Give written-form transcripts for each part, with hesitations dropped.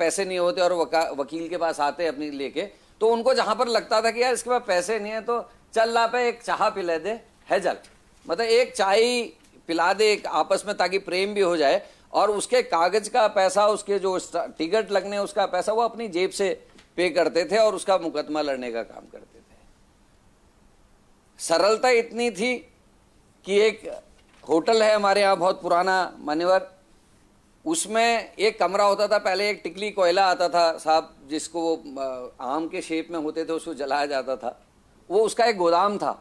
पैसे नहीं होते और वकील के पास आते अपनी लेके, तो उनको जहां पर लगता था कि यार इसके पास पैसे नहीं है तो चल ला पे एक चाह पिला दे है जल, मतलब एक चाय पिला दे एक आपस में, ताकि प्रेम भी हो जाए, और उसके कागज का पैसा, उसके जो टिकट लगने उसका पैसा वो अपनी जेब से पे करते थे और उसका मुकदमा लड़ने का काम करते थे। सरलता इतनी थी कि एक होटल है हमारे यहाँ बहुत पुराना मान्यवर, उसमें एक कमरा होता था, पहले एक टिकली कोयला आता था साहब, जिसको वो आम के शेप में होते थे, उसको जलाया जाता था, वो उसका एक गोदाम था।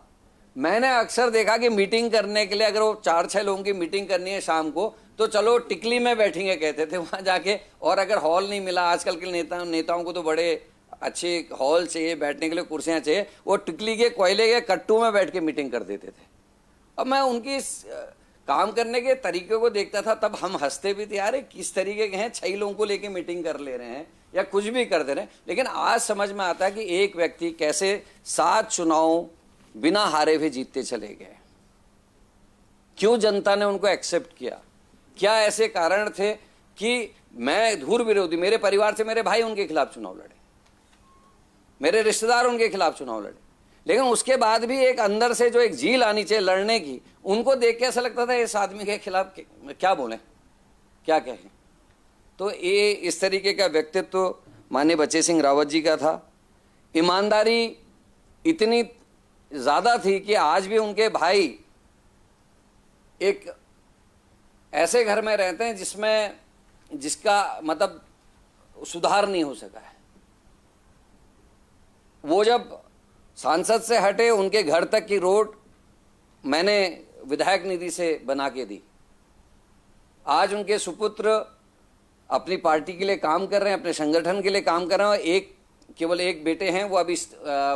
मैंने अक्सर देखा कि मीटिंग करने के लिए अगर वो 4-6 लोगों की मीटिंग करनी है शाम को, तो चलो टिकली में बैठेंगे कहते थे वहां जाके, और अगर हॉल नहीं मिला, आजकल के नेताओं को तो बड़े अच्छे हॉल चाहिए, बैठने के लिए कुर्सियां चाहिए, वो टिकली के कोयले के कट्टू में बैठ के मीटिंग कर देते थे। अब मैं उनकी काम करने के तरीके को देखता था, तब हम हंसते भी थे, यार किस तरीके के हैं, 6 लोगों को लेके मीटिंग कर ले रहे हैं या कुछ भी कर दे रहे हैं। लेकिन आज समझ में आता है कि एक व्यक्ति कैसे 7 चुनाव बिना हारे हुए जीतते चले गए, क्यों जनता ने उनको एक्सेप्ट किया, क्या ऐसे कारण थे कि मैं धूर विरोधी, मेरे परिवार से मेरे भाई उनके खिलाफ चुनाव लड़े, मेरे रिश्तेदार उनके खिलाफ चुनाव लड़े, लेकिन उसके बाद भी एक अंदर से जो एक झील आनी चाहिए लड़ने की, उनको देख के ऐसा लगता था इस आदमी के खिलाफ क्या बोले, क्या कहें। तो ये इस तरीके का व्यक्तित्व माननीय बच्चे सिंह रावत जी का था। ईमानदारी इतनी ज्यादा थी कि आज भी उनके भाई एक ऐसे घर में रहते हैं जिसका मतलब सुधार नहीं हो सका है। वो जब सांसद से हटे, उनके घर तक की रोड मैंने विधायक निधि से बना के दी। आज उनके सुपुत्र अपनी पार्टी के लिए काम कर रहे हैं, अपने संगठन के लिए काम कर रहे हैं, केवल एक बेटे हैं, वो अभी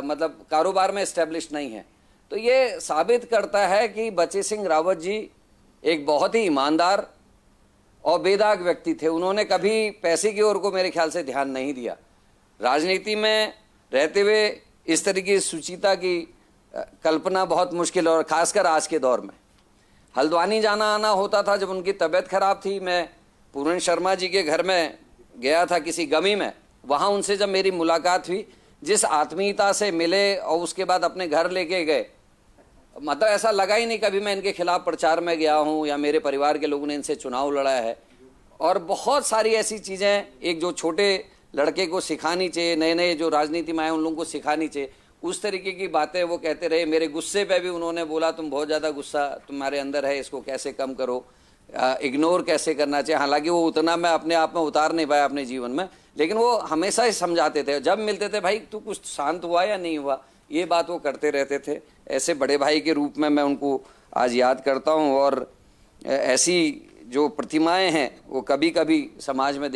मतलब कारोबार में एस्टेब्लिश नहीं है। तो ये साबित करता है कि बच्चे सिंह रावत जी एक बहुत ही ईमानदार और बेदाग व्यक्ति थे। उन्होंने कभी पैसे की ओर को मेरे ख्याल से ध्यान नहीं दिया। राजनीति में रहते हुए इस तरीके की सुचिता की कल्पना बहुत मुश्किल, और खासकर आज के दौर में। हल्द्वानी जाना आना होता था, जब उनकी तबीयत खराब थी, मैं पूर्ण शर्मा जी के घर में गया था किसी गमी में, वहाँ उनसे जब मेरी मुलाकात हुई, जिस आत्मीयता से मिले और उसके बाद अपने घर लेके गए, मतलब ऐसा लगा ही नहीं कभी मैं इनके खिलाफ प्रचार में गया हूँ या मेरे परिवार के लोगों ने इनसे चुनाव लड़ा है। और बहुत सारी ऐसी चीज़ें एक जो छोटे लड़के को सिखानी चाहिए, नए नए जो राजनीति में आए उन लोगों को सिखानी चाहिए, उस तरीके की बातें वो कहते रहे। मेरे गुस्से पे भी उन्होंने बोला तुम बहुत ज़्यादा गुस्सा तुम्हारे अंदर है, इसको कैसे कम करो, इग्नोर कैसे करना चाहिए। हालांकि वो उतना मैं अपने आप में उतार नहीं पाया अपने जीवन में, लेकिन वो हमेशा ही समझाते थे। जब मिलते थे, भाई तू कुछ शांत हुआ या नहीं हुआ, ये बात वो करते रहते थे। ऐसे बड़े भाई के रूप में मैं उनको आज याद करता हूँ। और ऐसी जो प्रतिमाएं हैं वो कभी कभी समाज में